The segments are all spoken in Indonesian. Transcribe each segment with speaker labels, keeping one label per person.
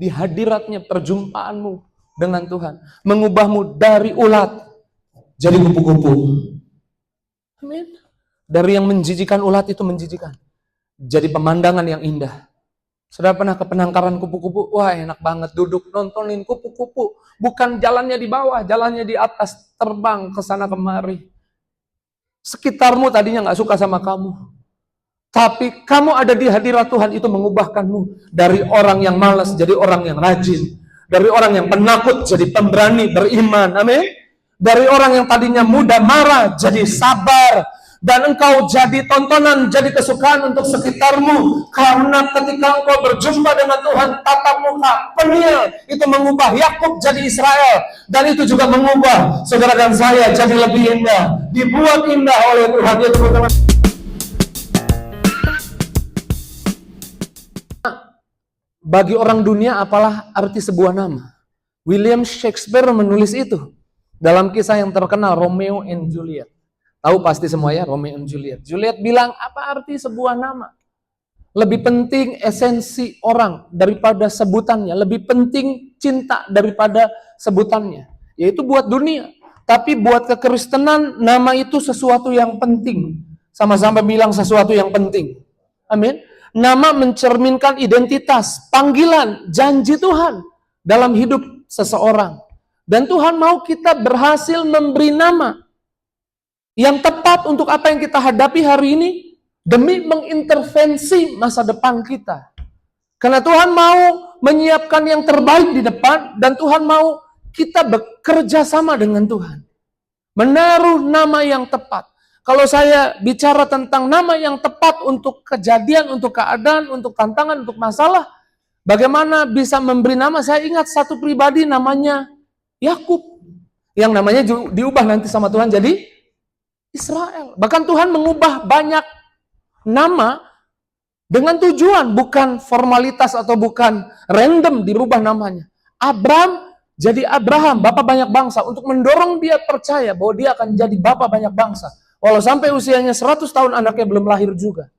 Speaker 1: di hadiratnya, perjumpaanmu dengan Tuhan. Mengubahmu dari ulat jadi kupu-kupu. Amin. Dari yang menjijikan ulat itu menjijikan. Jadi pemandangan yang indah. Sudah pernah ke penangkaran kupu-kupu? Wah, enak banget duduk nontonin kupu-kupu. Bukan jalannya di bawah, jalannya di atas, terbang ke sana kemari. Sekitarmu tadinya nggak suka sama kamu. Tapi kamu ada di hadirat Tuhan, itu mengubahkanmu dari orang yang malas jadi orang yang rajin. Dari orang yang penakut jadi pemberani, beriman. Amin. Dari orang yang tadinya mudah marah jadi sabar. Dan engkau jadi tontonan, jadi kesukaan untuk sekitarmu. Karena ketika engkau berjumpa dengan Tuhan, tatap muka, Peniel, itu mengubah Yakub jadi Israel. Dan itu juga mengubah saudara dan saya jadi lebih indah. Dibuat indah oleh Tuhan. Ya teman-teman. Bagi orang dunia, apalah arti sebuah nama? William Shakespeare menulis itu dalam kisah yang terkenal, Romeo and Juliet. Tahu pasti semua ya, Romeo and Juliet. Juliet bilang, apa arti sebuah nama? Lebih penting esensi orang daripada sebutannya. Lebih penting cinta daripada sebutannya. Yaitu buat dunia. Tapi buat kekristenan, nama itu sesuatu yang penting. Sama-sama bilang sesuatu yang penting. Amin. Nama mencerminkan identitas, panggilan, janji Tuhan dalam hidup seseorang. Dan Tuhan mau kita berhasil memberi nama yang tepat untuk apa yang kita hadapi hari ini, demi mengintervensi masa depan kita. Karena Tuhan mau menyiapkan yang terbaik di depan, dan Tuhan mau kita bekerja sama dengan Tuhan. Menaruh nama yang tepat. Kalau saya bicara tentang nama yang tepat untuk kejadian, untuk keadaan, untuk tantangan, untuk masalah, bagaimana bisa memberi nama? Saya ingat satu pribadi namanya Yakub, yang namanya diubah nanti sama Tuhan jadi Israel. Bahkan Tuhan mengubah banyak nama dengan tujuan, bukan formalitas atau bukan random dirubah namanya. Abram jadi Abraham, Bapak banyak bangsa, untuk mendorong dia percaya bahwa dia akan jadi Bapak banyak bangsa. Walau sampai usianya 100 tahun anaknya belum lahir juga.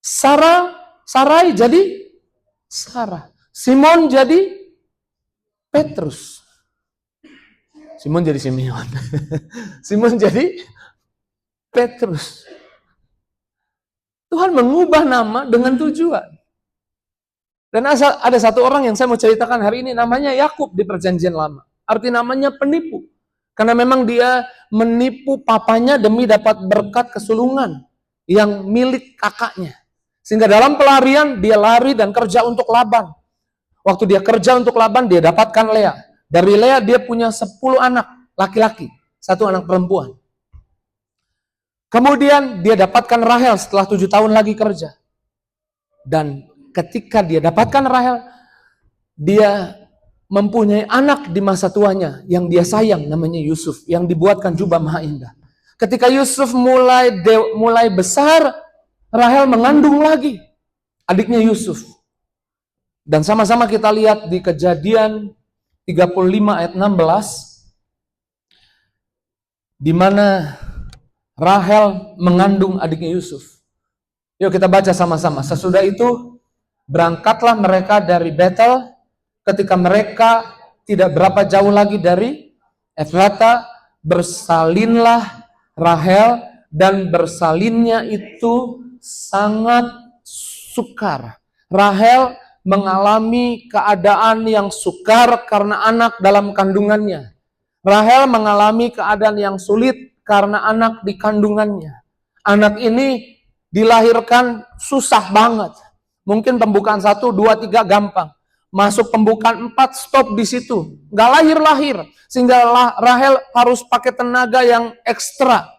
Speaker 1: Sarai jadi Sarah. Simon jadi Petrus. Simon jadi Simeon. Simon jadi Petrus. Tuhan mengubah nama dengan tujuan. Dan ada satu orang yang saya mau ceritakan hari ini, namanya Yakub di Perjanjian Lama. Arti namanya penipu. Karena memang dia menipu papanya demi dapat berkat kesulungan yang milik kakaknya. Sehingga dalam pelarian dia lari dan kerja untuk Laban. Waktu dia kerja untuk Laban, dia dapatkan Lea. Dari Lea dia punya 10 anak laki-laki, 1 anak perempuan. Kemudian dia dapatkan Rahel setelah 7 tahun lagi kerja. Dan ketika dia dapatkan Rahel, dia mempunyai anak di masa tuanya yang dia sayang, namanya Yusuf, yang dibuatkan jubah maha indah. Ketika Yusuf mulai besar, Rahel mengandung lagi adiknya Yusuf. Dan sama-sama kita lihat di Kejadian 35 ayat 16, di mana Rahel mengandung adiknya Yusuf. Yuk kita baca sama-sama. Sesudah itu berangkatlah mereka dari Betel. Ketika mereka tidak berapa jauh lagi dari Efrata, bersalinlah Rahel, dan bersalinnya itu sangat sukar. Rahel mengalami keadaan yang sukar karena anak dalam kandungannya. Rahel mengalami keadaan yang sulit karena anak di kandungannya. Anak ini dilahirkan susah banget. Mungkin pembukaan 1, 2, 3 gampang. Masuk pembukaan 4 stop di situ. Nggak lahir-lahir. Sehingga Rahel harus pakai tenaga yang ekstra.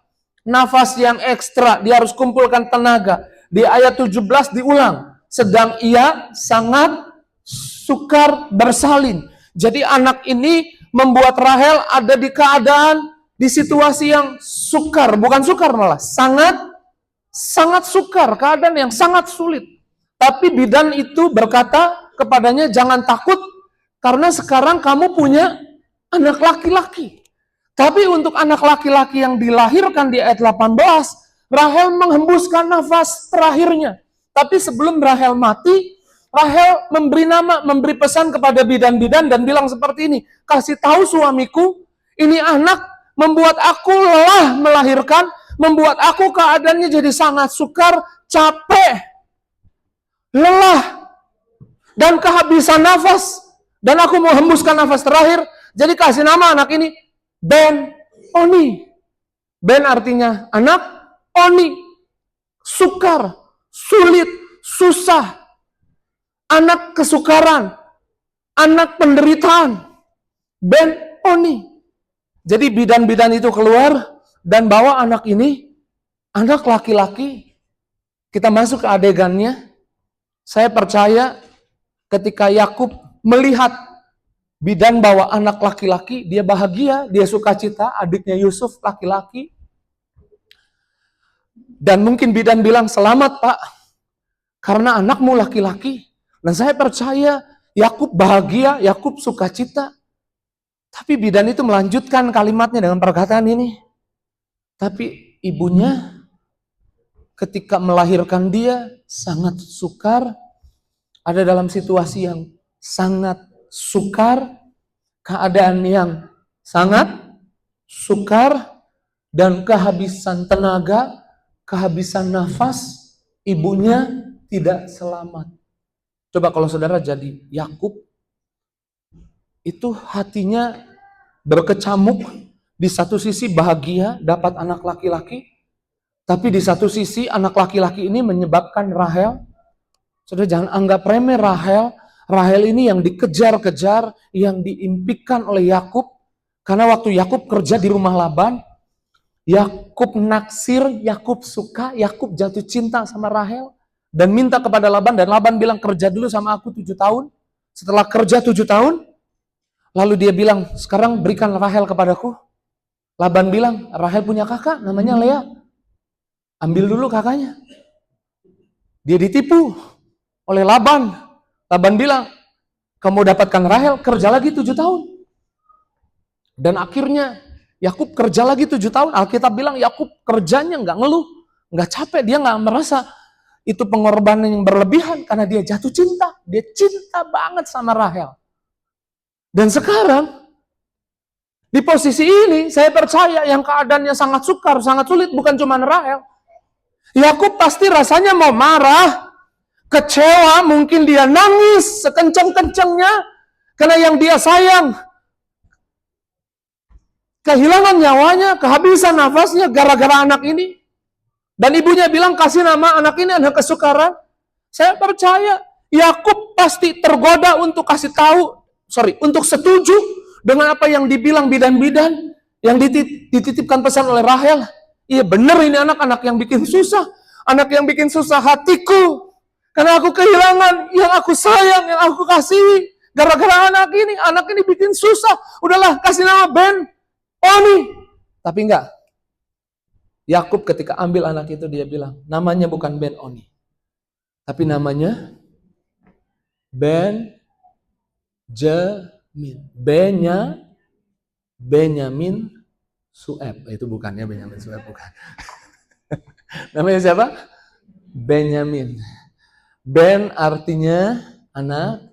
Speaker 1: Nafas yang ekstra. Dia harus kumpulkan tenaga. Di ayat 17 diulang. Sedang ia sangat sukar bersalin. Jadi anak ini membuat Rahel ada di keadaan, di situasi yang sukar, bukan sukar malah, sangat sukar, keadaan yang sangat sulit. Tapi bidan itu berkata kepadanya, jangan takut, karena sekarang kamu punya anak laki-laki. Tapi untuk anak laki-laki yang dilahirkan di ayat 18, Rahel menghembuskan nafas terakhirnya. Tapi sebelum Rahel mati, Rahel memberi nama, memberi pesan kepada bidan-bidan dan bilang seperti ini, kasih tahu suamiku, ini anak membuat aku lelah melahirkan, membuat aku keadaannya jadi sangat sukar, capek, lelah, dan kehabisan nafas. Dan aku mau hembuskan nafas terakhir, jadi kasih nama anak ini Ben-Oni. Ben artinya anak, Oni, sukar, sulit, susah. Anak kesukaran, anak penderitaan, Ben-Oni. Jadi bidan-bidan itu keluar dan bawa anak ini, anak laki-laki. Kita masuk ke adegannya. Saya percaya ketika Yakub melihat bidan bawa anak laki-laki, dia bahagia, dia sukacita, adiknya Yusuf laki-laki. Dan mungkin bidan bilang, selamat Pak, karena anakmu laki-laki. Dan saya percaya Yakub bahagia, Yakub sukacita. Tapi bidan itu melanjutkan kalimatnya dengan perkataan ini. Tapi ibunya ketika melahirkan dia sangat sukar, ada dalam situasi yang sangat sukar, keadaan yang sangat sukar, dan kehabisan tenaga, kehabisan nafas, ibunya tidak selamat. Coba kalau saudara jadi Yakub, itu hatinya berkecamuk, di satu sisi bahagia dapat anak laki-laki, tapi di satu sisi anak laki-laki ini menyebabkan Rahel. Saudara jangan anggap remeh Rahel. Rahel ini yang dikejar-kejar, yang diimpikan oleh Yakub, karena waktu Yakub kerja di rumah Laban, Yakub naksir, Yakub suka, Yakub jatuh cinta sama Rahel. Dan minta kepada Laban, dan Laban bilang kerja dulu sama aku 7 tahun. Setelah kerja 7 tahun, lalu dia bilang, sekarang berikan Rahel kepadaku. Laban bilang, Rahel punya kakak, namanya Lea. Ambil dulu kakaknya. Dia ditipu oleh Laban. Laban bilang, kamu dapatkan Rahel, kerja lagi 7 tahun. Dan akhirnya, Yakub kerja lagi 7 tahun. Alkitab bilang, Yakub kerjanya nggak ngeluh, nggak capek, dia nggak merasa itu pengorbanan yang berlebihan karena dia jatuh cinta. Dia cinta banget sama Rahel. Dan sekarang, di posisi ini, saya percaya yang keadaannya sangat sukar, sangat sulit, bukan cuma Rahel. Yakub pasti rasanya mau marah, kecewa, mungkin dia nangis sekencang-kencangnya, karena yang dia sayang, kehilangan nyawanya, kehabisan nafasnya gara-gara anak ini. Dan ibunya bilang, kasih nama anak ini anak kesukaran. Saya percaya Yakub pasti tergoda untuk untuk setuju dengan apa yang dibilang bidan-bidan, yang dititipkan pesan oleh Rahel. Iya benar, ini anak-anak yang bikin susah. Anak yang bikin susah hatiku. Karena aku kehilangan yang aku sayang, yang aku kasihi. Gara-gara anak ini bikin susah. Udahlah, kasih nama Ben-Oni. Tapi enggak. Yakub ketika ambil anak itu, dia bilang, namanya bukan Ben-Oni. Tapi namanya Benjamin. Benyamin Sueb. Itu bukan ya, Benyamin Sueb, bukan. Namanya siapa? Benyamin. Ben artinya anak.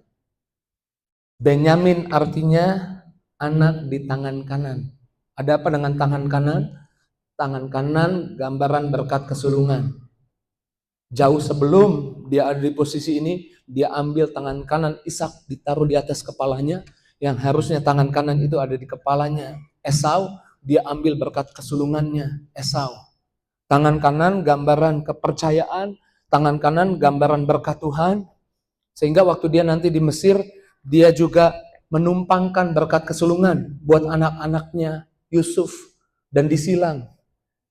Speaker 1: Benyamin artinya anak di tangan kanan. Ada apa dengan tangan kanan? Tangan kanan gambaran berkat kesulungan. Jauh sebelum dia ada di posisi ini, dia ambil tangan kanan Ishak, ditaruh di atas kepalanya, yang harusnya tangan kanan itu ada di kepalanya Esau, dia ambil berkat kesulungannya Esau. Tangan kanan gambaran kepercayaan, tangan kanan gambaran berkat Tuhan, sehingga waktu dia nanti di Mesir, dia juga menumpangkan berkat kesulungan buat anak-anaknya Yusuf, dan disilang.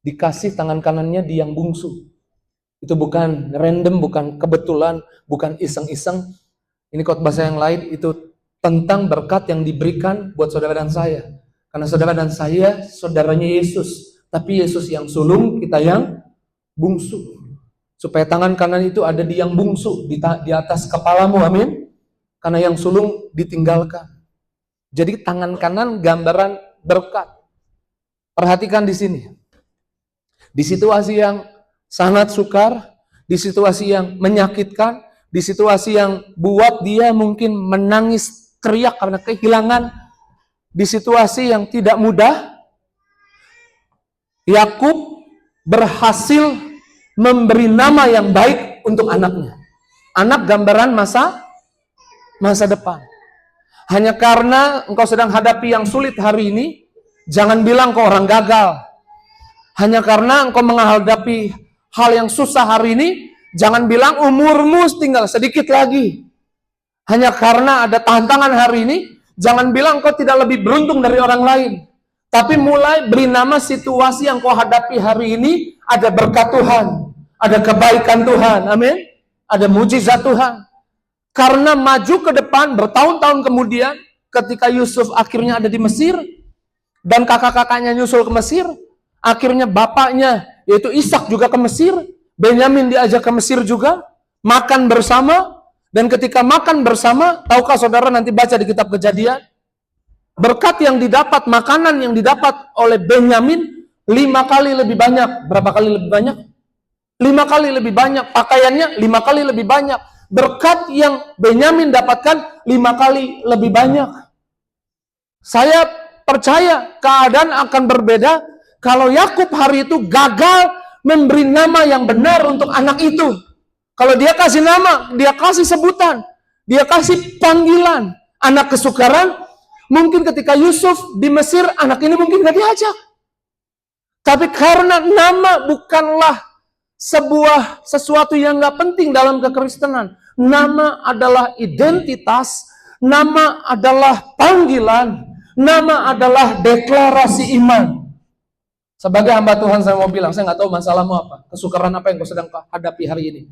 Speaker 1: Dikasih tangan kanannya di yang bungsu. Itu bukan random, bukan kebetulan, bukan iseng-iseng. Ini khotbah saya yang lain, itu tentang berkat yang diberikan buat saudara dan saya. Karena saudara dan saya, saudaranya Yesus. Tapi Yesus yang sulung, kita yang bungsu. Supaya tangan kanan itu ada di yang bungsu, di atas kepalamu, amin. Karena yang sulung ditinggalkan. Jadi tangan kanan gambaran berkat. Perhatikan di sini. Di situasi yang sangat sukar, di situasi yang menyakitkan, di situasi yang buat dia mungkin menangis teriak karena kehilangan, di situasi yang tidak mudah, Yakub berhasil memberi nama yang baik untuk anaknya. Anak gambaran masa depan. Hanya karena engkau sedang hadapi yang sulit hari ini, jangan bilang kau orang gagal. Hanya karena engkau menghadapi hal yang susah hari ini, jangan bilang umurmu tinggal sedikit lagi. Hanya karena ada tantangan hari ini, jangan bilang kau tidak lebih beruntung dari orang lain. Tapi mulai beri nama situasi yang kau hadapi hari ini, ada berkat Tuhan, ada kebaikan Tuhan, amin. Ada mujizat Tuhan. Karena maju ke depan bertahun-tahun kemudian, ketika Yusuf akhirnya ada di Mesir, dan kakak-kakaknya nyusul ke Mesir, akhirnya bapaknya, yaitu Ishak juga ke Mesir, Benyamin diajak ke Mesir juga, makan bersama, dan ketika makan bersama, tahukah saudara nanti baca di kitab Kejadian, berkat yang didapat, makanan yang didapat oleh Benyamin 5 kali lebih banyak. Berapa kali lebih banyak? 5 kali lebih banyak. Pakaiannya 5 kali lebih banyak. Berkat yang Benyamin dapatkan 5 kali lebih banyak. Saya percaya keadaan akan berbeda kalau Yakub hari itu gagal memberi nama yang benar untuk anak itu. Kalau dia kasih nama, dia kasih sebutan, dia kasih panggilan, anak kesukaran. Mungkin ketika Yusuf di Mesir, anak ini mungkin gak diajak. Tapi karena nama bukanlah sesuatu yang gak penting dalam kekristenan. Nama adalah identitas, nama adalah panggilan, nama adalah deklarasi iman. Sebagai hamba Tuhan saya mau bilang, saya gak tahu masalahmu apa, kesukaran apa yang kau sedang hadapi hari ini.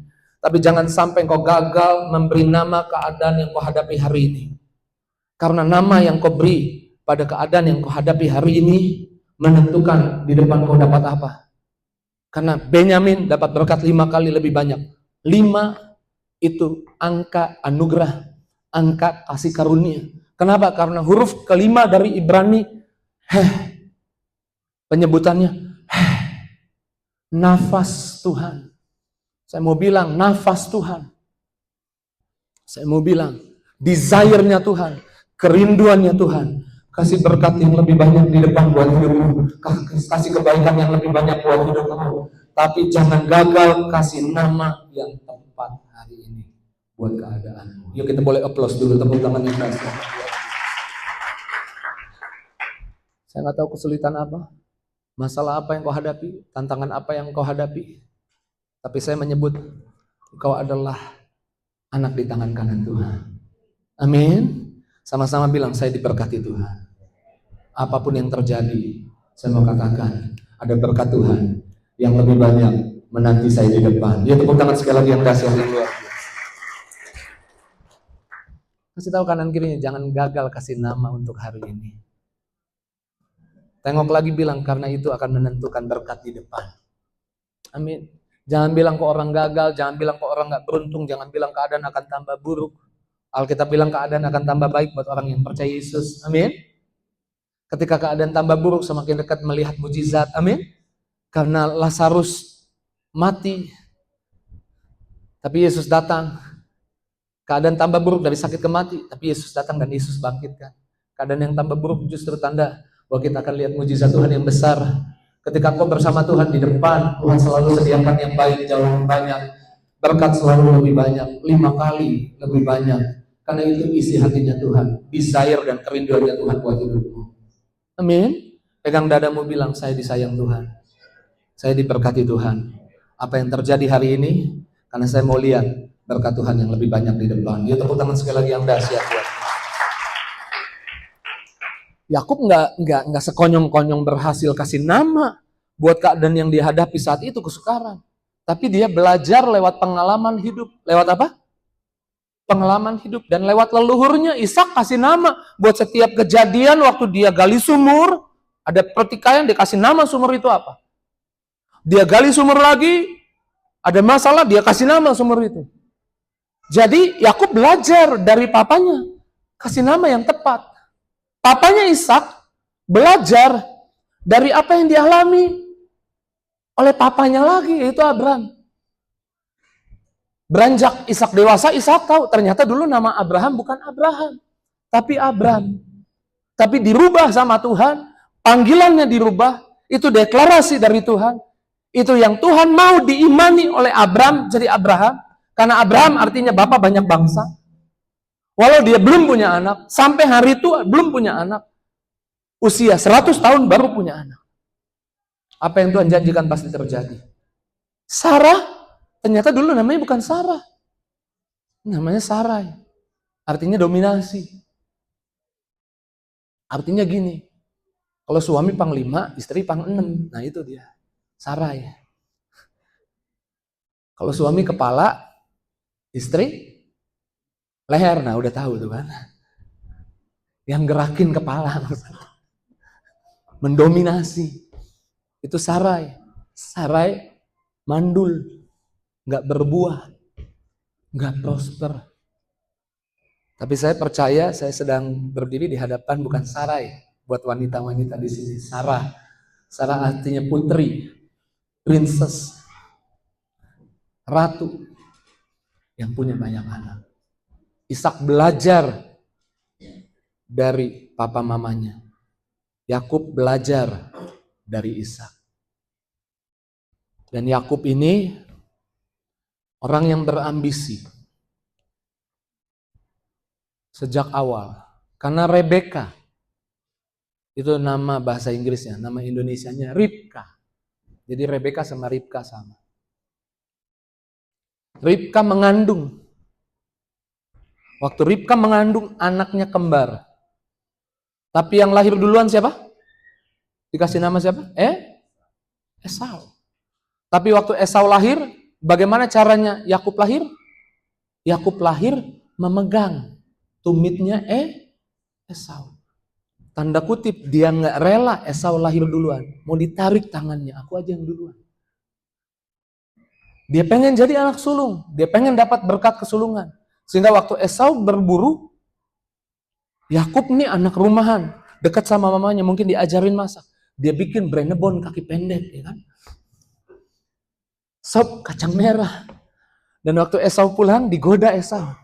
Speaker 1: Tapi jangan sampai kau gagal memberi nama keadaan yang kau hadapi hari ini. Karena nama yang kau beri pada keadaan yang kau hadapi hari ini menentukan di depan kau dapat apa. Karena Benyamin dapat berkat 5 kali lebih banyak. 5 itu angka anugerah, angka kasih karunia. Kenapa? Karena huruf kelima dari Ibrani, penyebutannya, nafas Tuhan. Saya mau bilang nafas Tuhan. Saya mau bilang desire-nya Tuhan. Kerinduannya Tuhan, kasih berkat yang lebih banyak di depan buat hidupmu, kasih kebaikan yang lebih banyak buat hidupmu. Tapi jangan gagal kasih nama yang tepat hari ini buat keadaanmu. Yuk kita boleh applause dulu, tepuk tangan yang keras. Saya nggak tahu kesulitan apa, masalah apa yang kau hadapi, tantangan apa yang kau hadapi. Tapi saya menyebut kau adalah anak di tangan kanan Tuhan. Amin. Sama-sama bilang, saya diberkati Tuhan. Apapun yang terjadi, saya mau katakan, ada berkat Tuhan yang lebih banyak menanti saya di depan. Ya, tepuk tangan sekali lagi yang dahsyat yang luar biasa. Kasih tahu kanan kirinya, jangan gagal kasih nama untuk hari ini. Tengok lagi bilang, karena itu akan menentukan berkat di depan. Amin. Jangan bilang kok orang gagal, jangan bilang kok orang gak beruntung, jangan bilang keadaan akan tambah buruk. Alkitab bilang keadaan akan tambah baik buat orang yang percaya Yesus. Amin. Ketika keadaan tambah buruk, semakin dekat melihat mujizat. Amin. Karena Lazarus mati, tapi Yesus datang. Keadaan tambah buruk dari sakit ke mati, tapi Yesus datang dan Yesus bangkitkan. Keadaan yang tambah buruk justru tanda bahwa kita akan lihat mujizat Tuhan yang besar. Ketika kau bersama Tuhan di depan, Tuhan selalu sediakan yang baik, jauh lebih banyak. Berkat selalu lebih banyak, 5 kali lebih banyak. Karena itu isi hatinya Tuhan, desire dan kerinduannya Tuhan buat hidupmu. Amin. Pegang dadamu bilang, saya disayang Tuhan. Saya diberkati Tuhan. Apa yang terjadi hari ini, karena saya mau lihat berkat Tuhan yang lebih banyak di depan. Dia tepuk tangan sekali lagi yang dahsyat buat. Yakub nggak sekonyong-konyong berhasil kasih nama buat keadaan yang dihadapi saat itu, kesukaran. Tapi dia belajar lewat pengalaman hidup. Lewat apa? Pengalaman hidup. Dan lewat leluhurnya, Ishak kasih nama buat setiap kejadian waktu dia gali sumur, ada pertikaian, dikasih nama sumur itu apa. Dia gali sumur lagi, ada masalah, dia kasih nama sumur itu. Jadi Yakub belajar dari papanya, kasih nama yang tepat. Papanya Ishak belajar dari apa yang dialami oleh papanya lagi, yaitu Abraham. Beranjak Ishak dewasa, Ishak tahu ternyata dulu nama Abraham bukan Abraham, tapi Abram. Tapi dirubah sama Tuhan, panggilannya dirubah, itu deklarasi dari Tuhan. Itu yang Tuhan mau diimani oleh Abram jadi Abraham, karena Abraham artinya bapak banyak bangsa. Walau dia belum punya anak, sampai hari itu belum punya anak. Usia 100 tahun baru punya anak. Apa yang Tuhan janjikan pasti terjadi. Sarah, ternyata dulu namanya bukan Sarah. Namanya Sarai. Artinya dominasi. Artinya gini, kalau suami pang 5, istri pang 6. Nah itu dia, Sarai. Kalau suami kepala, istri leher. Nah udah tahu tuh kan. Yang gerakin kepala. Mendominasi. Itu Sarai. Sarai mandul. Nggak berbuah. Nggak prosper. Tapi saya percaya saya sedang berdiri di hadapan bukan Sarai. Buat wanita-wanita di sini. Sarah. Sarah artinya putri. Princess. Ratu. Yang punya banyak anak. Ishak belajar dari papa mamanya. Yakub belajar dari Ishak. Dan Yakub ini orang yang berambisi sejak awal. Karena Rebeka, itu nama bahasa Inggrisnya, nama Indonesianya Ribka. Jadi Rebeka sama Ribka sama. Ribka mengandung. Waktu Ribka mengandung anaknya kembar. Tapi yang lahir duluan siapa? Dikasih nama siapa? Esau. Tapi waktu Esau lahir, bagaimana caranya Yakub lahir? Yakub lahir memegang tumitnya Esau. Tanda kutip, dia nggak rela Esau lahir duluan. Mau ditarik tangannya, aku aja yang duluan. Dia pengen jadi anak sulung. Dia pengen dapat berkat kesulungan. Sehingga waktu Esau berburu, Yakub nih anak rumahan. Dekat sama mamanya, mungkin diajarin masak. Dia bikin brenebon kaki pendek, ya kan? Sop kacang merah. Dan waktu Esau pulang, digoda Esau.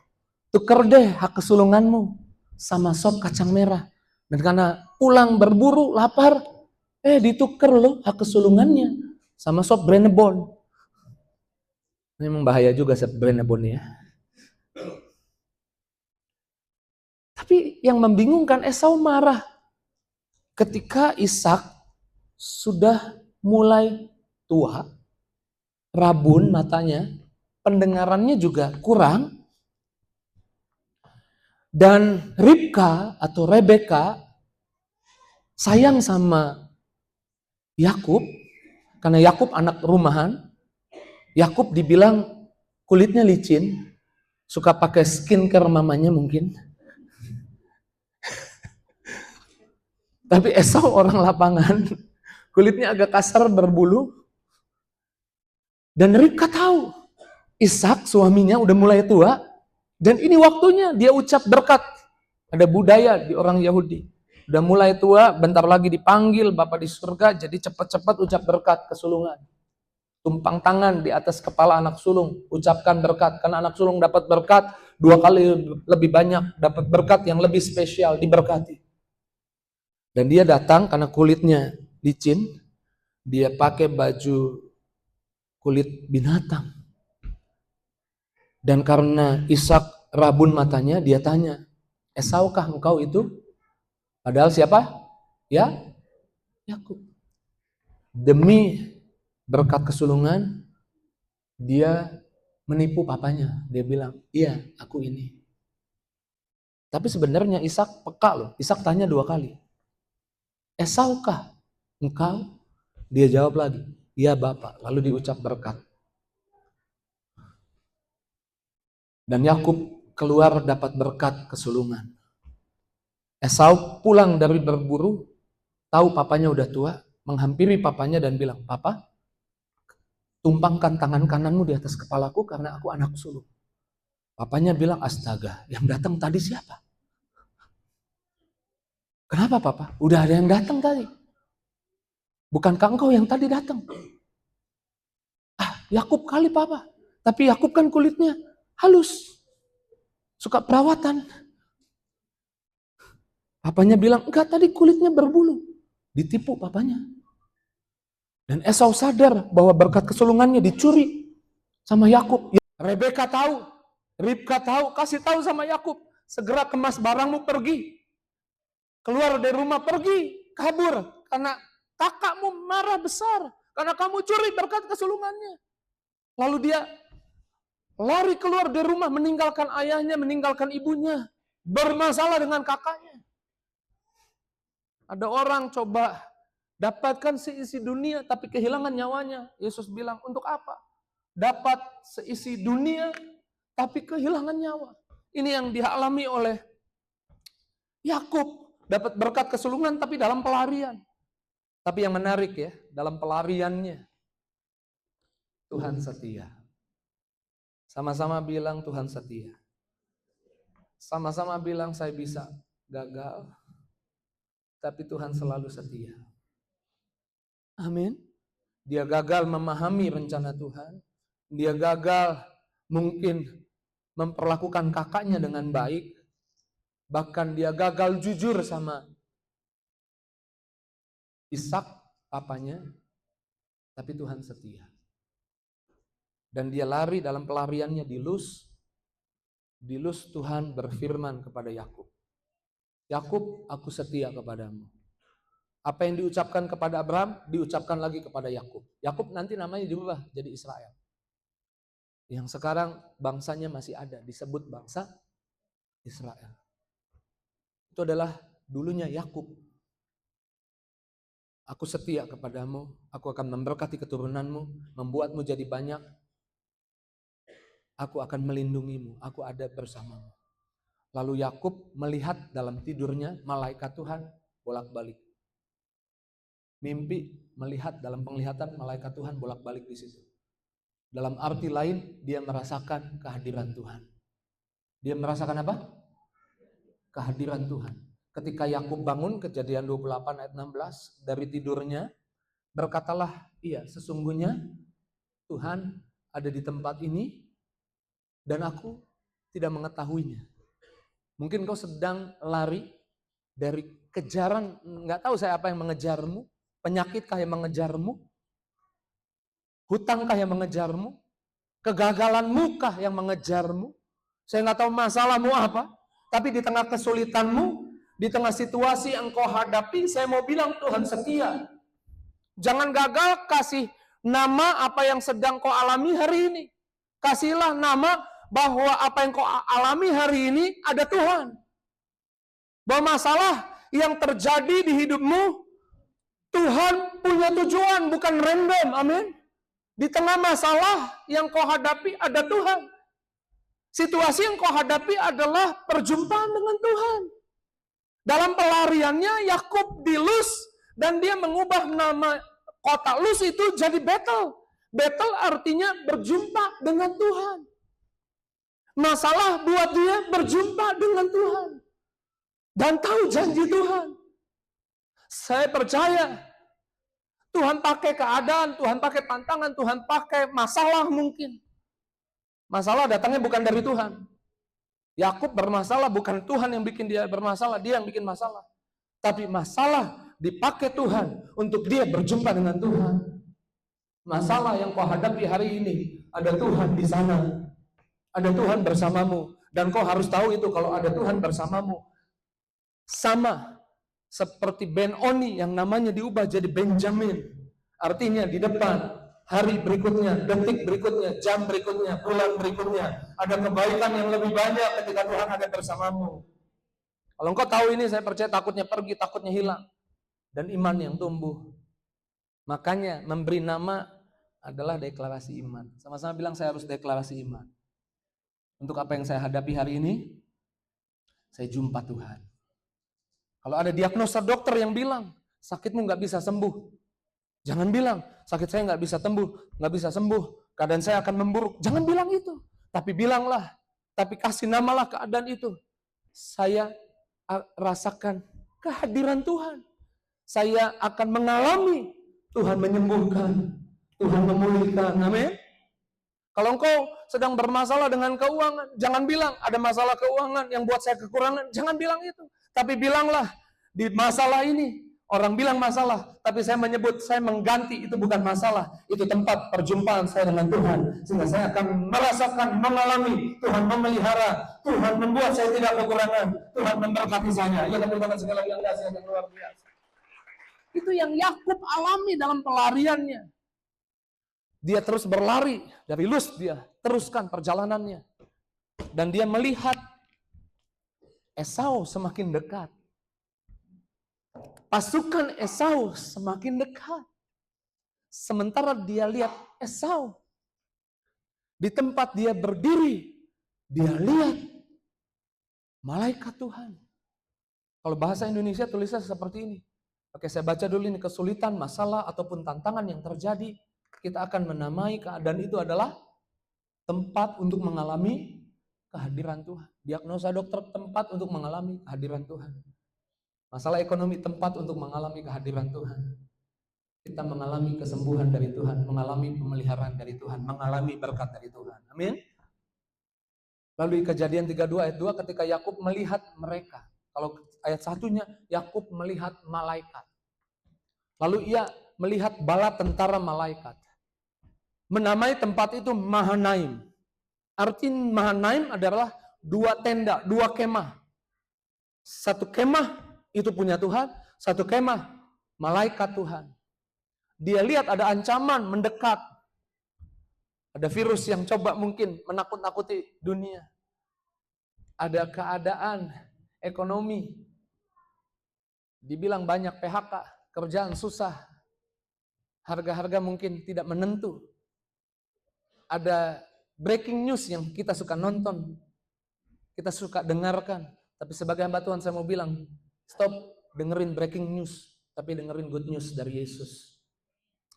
Speaker 1: Tuker deh hak kesulunganmu sama sop kacang merah. Dan karena pulang berburu, lapar, dituker loh hak kesulungannya sama sop brenebon. Ini memang bahaya juga sop brenebon ya. Tapi yang membingungkan, Esau marah ketika Ishak sudah mulai tua, rabun matanya, pendengarannya juga kurang, dan Ribka atau Rebeka sayang sama Yakub, karena Yakub anak rumahan. Yakub dibilang kulitnya licin, suka pakai skincare mamanya mungkin. Tapi Esau orang lapangan, kulitnya agak kasar berbulu. Dan Ribka tahu, Ishak suaminya udah mulai tua, dan ini waktunya dia ucap berkat. Ada budaya di orang Yahudi. Udah mulai tua, bentar lagi dipanggil Bapa di surga, jadi cepat-cepat ucap berkat kesulungan. Tumpang tangan di atas kepala anak sulung, ucapkan berkat. Karena anak sulung dapat berkat 2 kali lebih banyak, dapat berkat yang lebih spesial, diberkati. Dan dia datang karena kulitnya licin, dia pakai baju kulit binatang. Dan karena Ishak rabun matanya, dia tanya, Esaukah engkau itu? Padahal siapa? Ya, Yakub. Demi berkat kesulungan, dia menipu papanya. Dia bilang, iya aku ini. Tapi sebenarnya Ishak peka loh. Ishak tanya 2 kali. Esaukah engkau? Dia jawab lagi, iya Bapak. Lalu diucap berkat. Dan Yakub keluar dapat berkat kesulungan. Esau pulang dari berburu, tahu papanya udah tua, menghampiri papanya dan bilang, Papa, tumpangkan tangan kananmu di atas kepalaku karena aku anak sulung. Papanya bilang, astaga, yang datang tadi siapa? Kenapa Papa? Udah ada yang datang tadi. Bukankah engkau yang tadi datang? Yakub kali Papa. Tapi Yakub kan kulitnya halus, suka perawatan. Papanya bilang, enggak, tadi kulitnya berbulu. Ditipu papanya. Dan Esau sadar bahwa berkat kesulungannya dicuri sama Yakub. Rebeka tahu, Ribka tahu, kasih tahu sama Yakub, segera kemas barangmu, pergi. Keluar dari rumah, pergi, kabur. Karena kakakmu marah besar, karena kamu curi berkat kesulungannya. Lalu dia lari keluar dari rumah, meninggalkan ayahnya, meninggalkan ibunya. Bermasalah dengan kakaknya. Ada orang coba dapatkan seisi dunia tapi kehilangan nyawanya. Yesus bilang, untuk apa? Dapat seisi dunia tapi kehilangan nyawa. Ini yang dialami oleh Yakub. Dapat berkat kesulungan tapi dalam pelarian. Tapi yang menarik ya, dalam pelariannya Tuhan setia. Sama-sama bilang Tuhan setia. Sama-sama bilang saya bisa gagal, tapi Tuhan selalu setia. Amin. Dia gagal memahami rencana Tuhan. Dia gagal mungkin memperlakukan kakaknya dengan baik. Bahkan dia gagal jujur sama Ishak, papanya. Tapi Tuhan setia. Dan dia lari dalam pelariannya dilus. Dilus Tuhan berfirman kepada Yakub. Yakub, aku setia kepadamu. Apa yang diucapkan kepada Abraham, diucapkan lagi kepada Yakub. Yakub nanti namanya diubah jadi Israel. Yang sekarang bangsanya masih ada, disebut bangsa Israel. Itu adalah dulunya Yakub. Aku setia kepadamu, aku akan memberkati keturunanmu, membuatmu jadi banyak. Aku akan melindungimu, aku ada bersamamu. Lalu Yakub melihat dalam tidurnya malaikat Tuhan bolak-balik. Mimpi, melihat dalam penglihatan malaikat Tuhan bolak-balik di situ. Dalam arti lain, dia merasakan kehadiran Tuhan. Dia merasakan apa? Kehadiran Tuhan. Ketika Yakub bangun, Kejadian 28 ayat 16, dari tidurnya, berkatalah, iya sesungguhnya Tuhan ada di tempat ini, dan aku tidak mengetahuinya. Mungkin kau sedang lari dari kejaran, nggak tahu saya apa yang mengejarmu, penyakitkah yang mengejarmu, hutangkah yang mengejarmu, kegagalanmu kah yang mengejarmu, saya nggak tahu masalahmu apa, tapi di tengah kesulitanmu, di tengah situasi yang kau hadapi, saya mau bilang Tuhan setia. Jangan gagal kasih nama apa yang sedang kau alami hari ini. Kasihlah nama bahwa apa yang kau alami hari ini ada Tuhan. Bahwa masalah yang terjadi di hidupmu, Tuhan punya tujuan, bukan random. Amin. Di tengah masalah yang kau hadapi ada Tuhan. Situasi yang kau hadapi adalah perjumpaan dengan Tuhan. Dalam pelariannya Yakub di Luz dan dia mengubah nama kota Luz itu jadi Betel. Betel artinya berjumpa dengan Tuhan. Masalah buat dia berjumpa dengan Tuhan. Dan tahu janji Tuhan. Saya percaya Tuhan pakai keadaan, Tuhan pakai tantangan, Tuhan pakai masalah mungkin. Masalah datangnya bukan dari Tuhan. Yakub bermasalah bukan Tuhan yang bikin dia bermasalah, dia yang bikin masalah. Tapi masalah dipakai Tuhan untuk dia berjumpa dengan Tuhan. Masalah yang kau hadapi hari ini, ada Tuhan di sana. Ada Tuhan bersamamu. Dan kau harus tahu itu kalau ada Tuhan bersamamu. Sama seperti Ben-Oni yang namanya diubah jadi Benjamin. Artinya di depan, hari berikutnya, detik berikutnya, jam berikutnya, bulan berikutnya, ada kebaikan yang lebih banyak ketika Tuhan ada bersamamu. Kalau engkau tahu ini, saya percaya takutnya pergi, takutnya hilang. Dan iman yang tumbuh. Makanya memberi nama adalah deklarasi iman. Sama-sama bilang saya harus deklarasi iman. Untuk apa yang saya hadapi hari ini, saya jumpa Tuhan. Kalau ada diagnosa dokter yang bilang, sakitmu nggak bisa sembuh. Jangan bilang, sakit saya nggak bisa sembuh, keadaan saya akan memburuk. Jangan bilang itu. Tapi bilanglah, tapi kasih namalah keadaan itu. Saya rasakan kehadiran Tuhan. Saya akan mengalami Tuhan menyembuhkan, Tuhan memulihkan. Amin. Kalau engkau sedang bermasalah dengan keuangan, jangan bilang ada masalah keuangan yang buat saya kekurangan. Jangan bilang itu. Tapi bilanglah, di masalah ini, orang bilang masalah, tapi saya menyebut, saya mengganti, itu bukan masalah. Itu tempat perjumpaan saya dengan Tuhan. Sehingga saya akan merasakan, mengalami, Tuhan memelihara, Tuhan membuat saya tidak kekurangan, Tuhan memberkati saya. Ya, tepuk tangan sekali lagi yang dahsyat yang luar biasa. Itu yang Yakub alami dalam pelariannya. Dia terus berlari dari Luz, dia teruskan perjalanannya. Dan dia melihat Esau semakin dekat. Pasukan Esau semakin dekat. Sementara dia lihat Esau di tempat dia berdiri, dia lihat malaikat Tuhan. Kalau bahasa Indonesia tulisnya seperti ini. Oke, saya baca dulu ini, kesulitan, masalah, ataupun tantangan yang terjadi. Kita akan menamai keadaan itu adalah tempat untuk mengalami kehadiran Tuhan. Diagnosa dokter, tempat untuk mengalami kehadiran Tuhan. Masalah ekonomi, tempat untuk mengalami kehadiran Tuhan. Kita mengalami kesembuhan dari Tuhan, mengalami pemeliharaan dari Tuhan, mengalami berkat dari Tuhan. Amin. Lalu Kejadian 32 ayat 2, ketika Yakub melihat mereka. Kalau ayat satunya, Yakub melihat malaikat. Lalu ia melihat bala tentara malaikat. Menamai tempat itu Mahanaim. Arti Mahanaim adalah dua tenda, dua kemah. Satu kemah itu punya Tuhan, satu kemah malaikat Tuhan. Dia lihat ada ancaman mendekat. Ada virus yang coba mungkin menakut-nakuti dunia. Ada keadaan ekonomi. Dibilang banyak PHK, kerjaan susah. Harga-harga mungkin tidak menentu. Ada breaking news yang kita suka nonton, kita suka dengarkan. Tapi sebagai hamba Tuhan saya mau bilang, stop dengerin breaking news, tapi dengerin good news dari Yesus.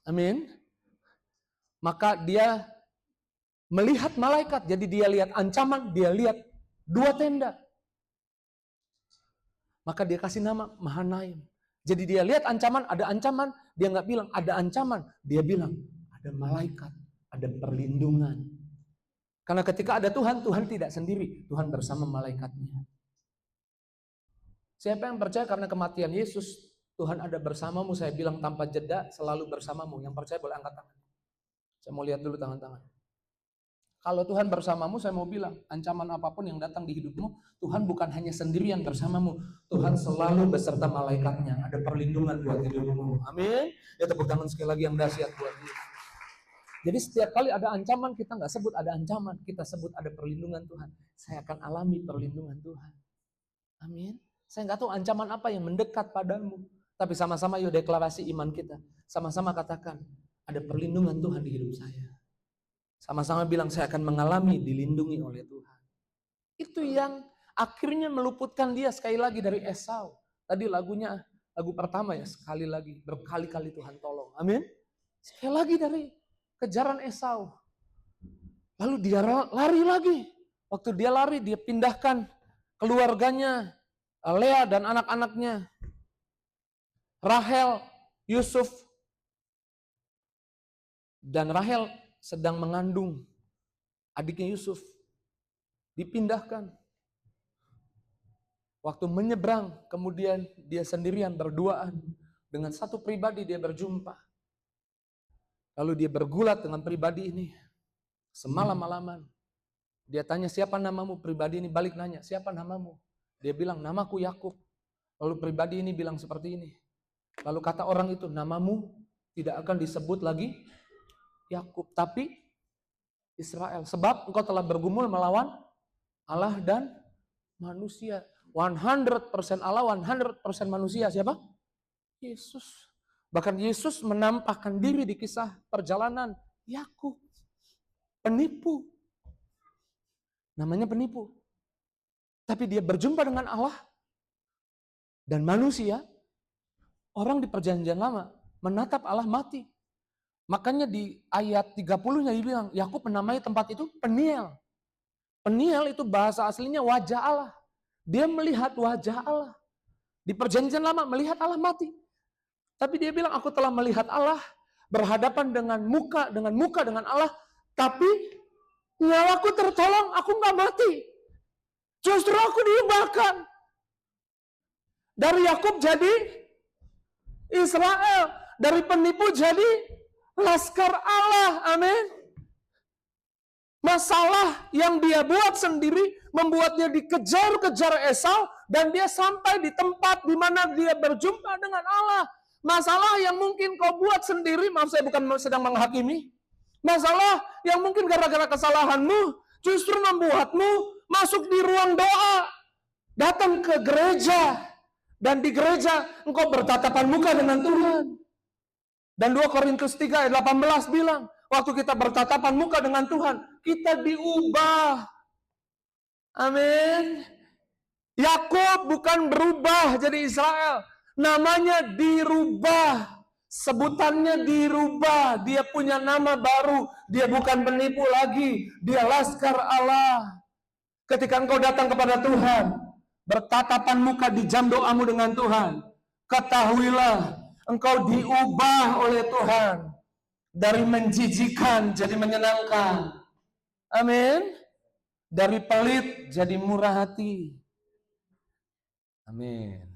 Speaker 1: Amin. Maka dia melihat malaikat, jadi dia lihat ancaman, dia lihat dua tenda. Maka dia kasih nama Mahanaim. Jadi dia lihat ancaman, ada ancaman, dia nggak bilang ada ancaman, dia bilang ada malaikat. Ada perlindungan. Karena ketika ada Tuhan, Tuhan tidak sendiri. Tuhan bersama malaikatnya. Siapa yang percaya karena kematian Yesus, Tuhan ada bersamamu, saya bilang tanpa jeda, selalu bersamamu. Yang percaya boleh angkat tangan. Saya mau lihat dulu tangan-tangan. Kalau Tuhan bersamamu, saya mau bilang, ancaman apapun yang datang di hidupmu, Tuhan bukan hanya sendirian bersamamu. Tuhan selalu beserta malaikatnya. Ada perlindungan buat hidupmu. Amin. Ya, tepuk tangan sekali lagi yang dahsyat buat Yesus. Jadi setiap kali ada ancaman, kita nggak sebut ada ancaman, kita sebut ada perlindungan Tuhan. Saya akan alami perlindungan Tuhan. Amin. Saya nggak tahu ancaman apa yang mendekat padamu, tapi sama-sama yuk deklarasi iman kita. Sama-sama katakan, ada perlindungan Tuhan di hidup saya. Sama-sama bilang, saya akan mengalami dilindungi oleh Tuhan. Itu yang akhirnya meluputkan dia sekali lagi dari Esau. Tadi lagunya, lagu pertama ya, sekali lagi, berkali-kali Tuhan tolong. Amin. Sekali lagi dari kejaran Esau. Lalu dia lari lagi. Waktu dia lari, dia pindahkan keluarganya, Lea dan anak-anaknya, Rahel, Yusuf. Dan Rahel sedang mengandung adiknya Yusuf. Dipindahkan. Waktu menyeberang, kemudian dia sendirian berduaan. Dengan satu pribadi dia berjumpa. Lalu dia bergulat dengan pribadi ini. Semalam-malaman. Dia tanya, siapa namamu? Pribadi ini balik nanya, siapa namamu? Dia bilang, namaku Yakub. Lalu pribadi ini bilang seperti ini. Lalu kata orang itu, namamu tidak akan disebut lagi Yakub, tapi Israel. Sebab engkau telah bergumul melawan Allah dan manusia. 100% Allah, 100% manusia. Siapa? Yesus. Bahkan Yesus menampakkan diri di kisah perjalanan Yakub. Penipu. Namanya penipu. Tapi dia berjumpa dengan Allah dan manusia. Orang di perjanjian lama menatap Allah mati. Makanya di ayat 30-nya dibilang, Yakub menamai tempat itu Peniel. Peniel itu bahasa aslinya wajah Allah. Dia melihat wajah Allah. Di perjanjian lama melihat Allah mati. Tapi dia bilang, aku telah melihat Allah berhadapan dengan muka dengan Allah, tapi Nyawaku tertolong, aku nggak mati. Justru aku diubahkan. Dari Yakub jadi Israel. Dari penipu jadi laskar Allah. Amin. Masalah yang dia buat sendiri membuat dia dikejar-kejar Esau dan dia sampai di tempat di mana dia berjumpa dengan Allah. Masalah yang mungkin kau buat sendiri, maaf saya bukan sedang menghakimi. Masalah yang mungkin gara-gara kesalahanmu justru membuatmu masuk di ruang doa, datang ke gereja, dan di gereja engkau bertatapan muka dengan Tuhan. Dan 2 Korintus 3 ayat 18 bilang, waktu kita bertatapan muka dengan Tuhan, kita diubah. Amin. Yakub bukan berubah jadi Israel, namanya dirubah. Sebutannya dirubah, dia punya nama baru, dia bukan penipu lagi, dia laskar Allah. Ketika engkau datang kepada Tuhan, bertatapan muka di jam doamu dengan Tuhan, ketahuilah engkau diubah oleh Tuhan dari menjijikan jadi menyenangkan. Amin. Dari pelit jadi murah hati. Amin.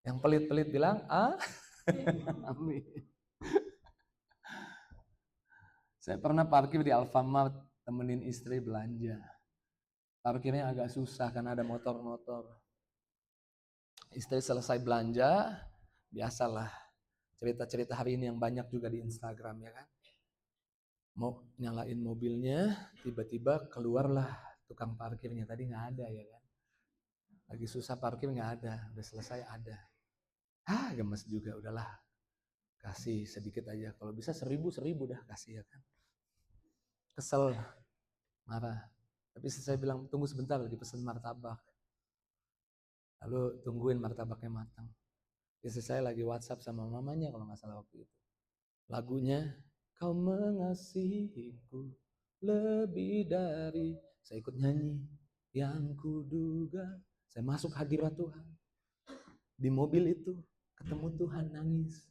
Speaker 1: Yang pelit-pelit bilang, amin. Saya pernah parkir di Alfamart, temenin istri belanja. Parkirnya agak susah karena ada motor-motor. Istri selesai belanja, biasalah cerita-cerita hari ini yang banyak juga di Instagram ya kan. Mau nyalain mobilnya, tiba-tiba keluarlah tukang parkirnya. Tadi nggak ada ya kan. Lagi susah parkir nggak ada, udah selesai ada. Gemes juga, udahlah. Kasih sedikit aja, kalau bisa 1000 dah kasih ya kan. Kesel, marah. Tapi saya bilang tunggu sebentar lagi pesen martabak. Lalu tungguin martabaknya matang. Istri saya lagi WhatsApp sama mamanya kalau nggak salah waktu itu. Lagunya, kau mengasihiku lebih dari, saya ikut nyanyi, yang kuduga. Saya masuk hadirat Tuhan. Di mobil itu ketemu Tuhan, nangis.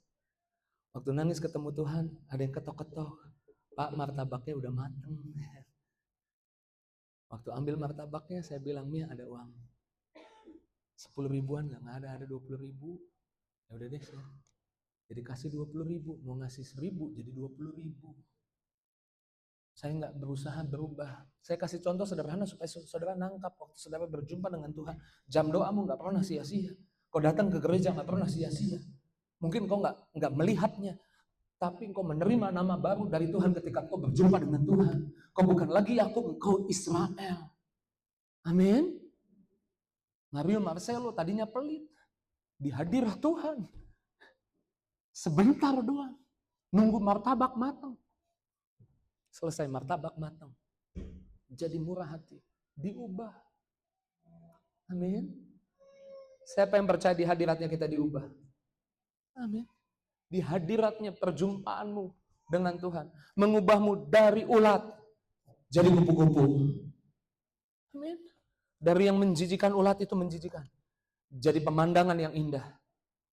Speaker 1: Waktu nangis ketemu Tuhan, ada yang ketok-ketok. Pak, martabaknya udah mateng. Waktu ambil martabaknya, saya bilang, Mia ada uang 10 ribuan, nggak ada 20 ribu. Ya udah deh, jadi kasih 20 ribu, mau ngasih 1000 jadi 20 ribu. Saya nggak berusaha berubah. Saya kasih contoh sederhana supaya saudara nangkap waktu saudara berjumpa dengan Tuhan. Jam doamu nggak pernah sia-sia. Kau datang ke gereja nggak pernah sia-sia. Mungkin kau nggak melihatnya, tapi kau menerima nama baru dari Tuhan ketika kau berjumpa dengan Tuhan. Kau bukan lagi Yakub, kau Israel. Amin. Mario Marcelo tadinya pelit, di hadirat Tuhan. Sebentar doang, nunggu martabak matang. Selesai martabak matang, jadi murah hati, diubah. Amin. Siapa yang percaya di hadiratnya kita diubah? Amin. Di hadiratnya perjumpaanmu dengan Tuhan mengubahmu dari ulat jadi kupu-kupu. Amin. Dari yang menjijikan ulat itu menjijikan, jadi pemandangan yang indah.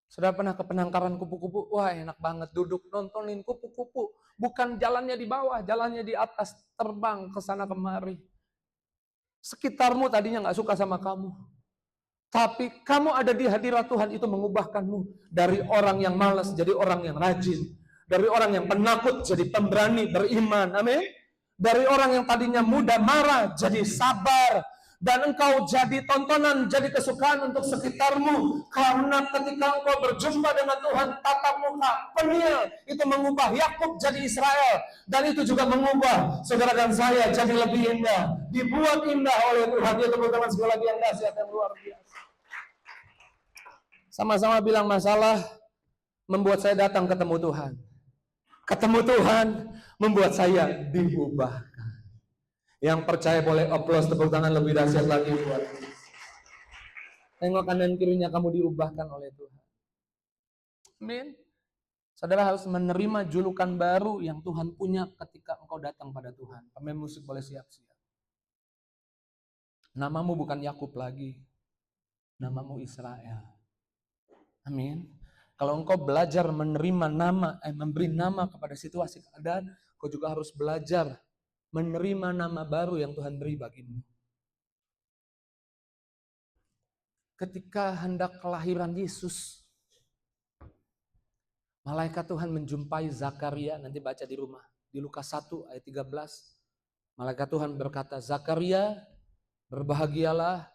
Speaker 1: Saudara pernah ke penangkaran kupu-kupu? Wah enak banget duduk nontonin kupu-kupu. Bukan jalannya di bawah, jalannya di atas, terbang ke sana kemari. Sekitarmu tadinya gak suka sama kamu. Tapi kamu ada di hadirat Tuhan, itu mengubahkanmu. Dari orang yang malas jadi orang yang rajin. Dari orang yang penakut jadi pemberani beriman. Amin. Dari orang yang tadinya mudah marah jadi sabar. Dan engkau jadi tontonan, jadi kesukaan untuk sekitarmu. Karena ketika engkau berjumpa dengan Tuhan, tatap muka penil itu mengubah Yakub jadi Israel. Dan itu juga mengubah saudara dan saya jadi lebih indah. Dibuat indah oleh Tuhan. Dia teman-teman sekali lagi yang dahsyat yang luar biasa. Sama-sama bilang masalah membuat saya datang ketemu Tuhan. Ketemu Tuhan membuat saya diubah. Yang percaya boleh aplaus, tepuk tangan lebih dahsyat lagi buat. Tengok kanan kirinya, kamu diubahkan oleh Tuhan. Amin. Saudara harus menerima julukan baru yang Tuhan punya ketika engkau datang pada Tuhan. Pemain musik boleh siap-siap. Namamu bukan Yakub lagi. Namamu Israel. Amin. Kalau engkau belajar menerima nama, memberi nama kepada situasi keadaan, engkau juga harus belajar menerima nama baru yang Tuhan beri bagimu. Ketika hendak kelahiran Yesus, malaikat Tuhan menjumpai Zakaria, nanti baca di rumah, di Lukas 1 ayat 13. Malaikat Tuhan berkata, Zakaria, berbahagialah,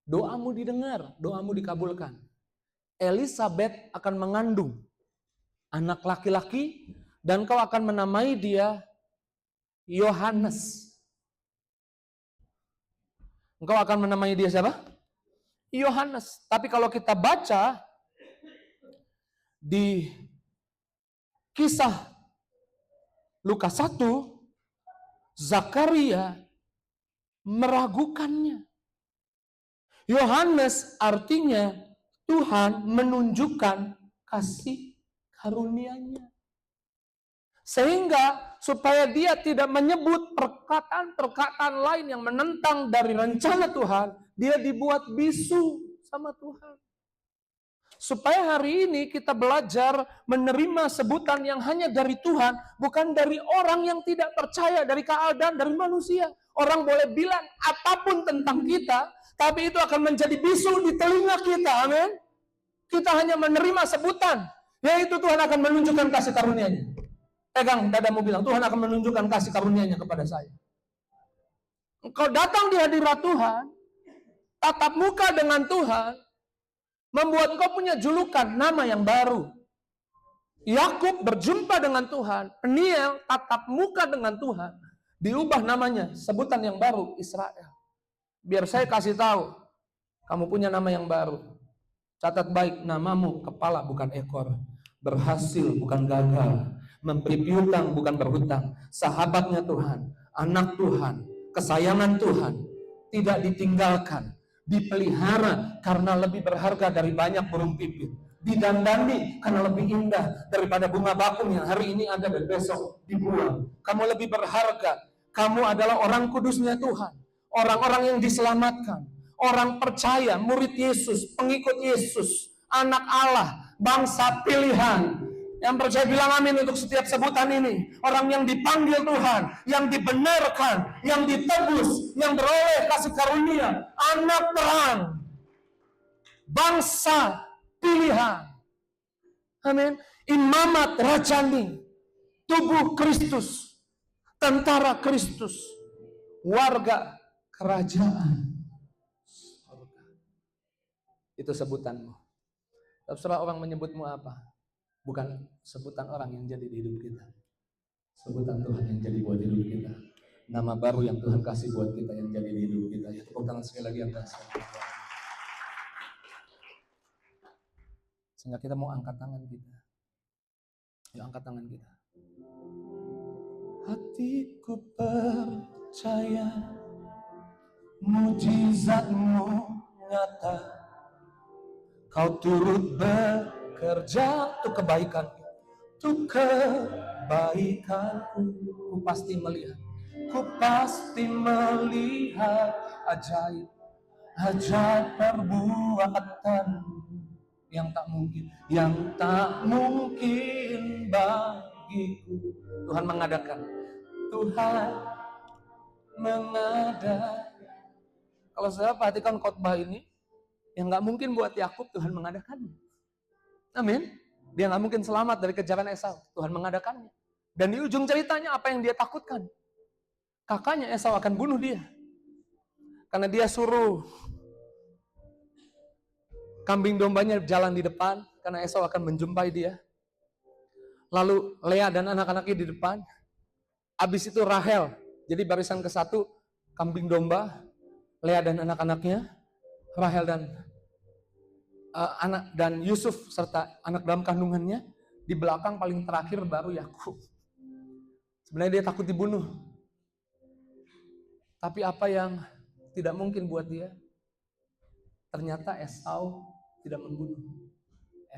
Speaker 1: doamu didengar, doamu dikabulkan. Elizabeth akan mengandung anak laki-laki dan kau akan menamai dia Yohanes. Engkau akan menamai dia siapa? Yohanes. Tapi kalau kita baca di kisah Lukas 1, Zakaria meragukannya. Yohanes artinya Tuhan menunjukkan kasih karunia-Nya. Sehingga supaya dia tidak menyebut perkataan-perkataan lain yang menentang dari rencana Tuhan, dia dibuat bisu sama Tuhan. Supaya hari ini kita belajar menerima sebutan yang hanya dari Tuhan, bukan dari orang yang tidak percaya, dari keadaan, dari manusia. Orang boleh bilang apapun tentang kita, tapi itu akan menjadi bisu di telinga kita, amin. Kita hanya menerima sebutan, yaitu Tuhan akan menunjukkan kasih karunia-Nya. Pegang dadamu, bilang, Tuhan akan menunjukkan kasih karunia-Nya kepada saya. Engkau datang di hadirat Tuhan, tatap muka dengan Tuhan, membuat engkau punya julukan, nama yang baru. Yakub berjumpa dengan Tuhan, Peniel tatap muka dengan Tuhan, diubah namanya, sebutan yang baru, Israel. Biar saya kasih tahu, kamu punya nama yang baru. Catat baik, namamu kepala bukan ekor, berhasil bukan gagal, memberi piutang bukan berhutang, sahabatnya Tuhan, anak Tuhan, kesayangan Tuhan, tidak ditinggalkan, dipelihara karena lebih berharga dari banyak burung pipit, didandani karena lebih indah daripada bunga bakung yang hari ini ada dan besok dibuang. Kamu lebih berharga, kamu adalah orang kudusnya Tuhan, orang-orang yang diselamatkan, orang percaya, murid Yesus, pengikut Yesus, anak Allah, bangsa pilihan. Yang percaya bilang amin untuk setiap sebutan ini. Orang yang dipanggil Tuhan, yang dibenarkan, yang ditebus, yang beroleh kasih karunia, anak terang, bangsa pilihan. Amin. Imamat rajani, tubuh Kristus, tentara Kristus, warga kerajaan. Itu sebutanmu. Terserah orang menyebutmu apa. Bukan sebutan orang yang jadi di hidup kita. Sebutan Tuhan yang jadi buat hidup kita. Nama baru yang Tuhan kasih buat kita yang jadi di hidup kita. Ya, tepuk tangan sekali lagi yang kasih. Sehingga kita mau angkat tangan kita. Yuk angkat tangan kita. Hatiku percaya mujizatmu nyata. Kau turut bekerja untuk kebaikanku, untuk kebaikanku. Ku pasti melihat, ku pasti melihat ajaib, ajaib perbuatan yang tak mungkin bagiku. Tuhan mengadakan, Tuhan mengadakan. Kalau saya perhatikan khotbah ini, yang gak mungkin buat Yakub, Tuhan mengadakannya. Amin. Dia gak mungkin selamat dari kejaran Esau, Tuhan mengadakannya. Dan di ujung ceritanya apa yang dia takutkan? Kakaknya Esau akan bunuh dia. Karena dia suruh kambing dombanya jalan di depan, karena Esau akan menjumpai dia. Lalu Lea dan anak-anaknya di depan. Habis itu Rahel, jadi barisan ke-1, kambing domba, Lea dan anak-anaknya, Rahel dan anak dan Yusuf serta anak dalam kandungannya. Di belakang paling terakhir baru Yakub. Sebenarnya dia takut dibunuh. Tapi apa yang tidak mungkin buat dia? Ternyata Esau tidak membunuh.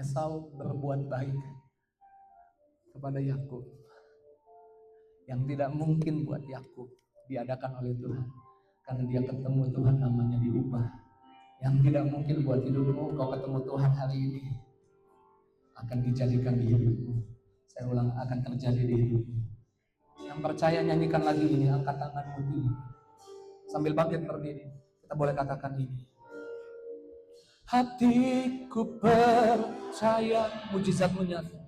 Speaker 1: Esau berbuat baik kepada Yakub. Yang tidak mungkin buat Yakub diadakan oleh Tuhan. Karena dia ketemu Tuhan, namanya diubah. Yang tidak mungkin buat hidupmu, kau ketemu Tuhan hari ini, akan dijadikan di hidupmu. Saya ulang, akan terjadi di hidupmu. Yang percaya nyanyikan lagi ini, angkat tanganmu tinggi. Sambil bangkit berdiri, kita boleh katakan ini. Hatiku percaya, mujizatmu nyata.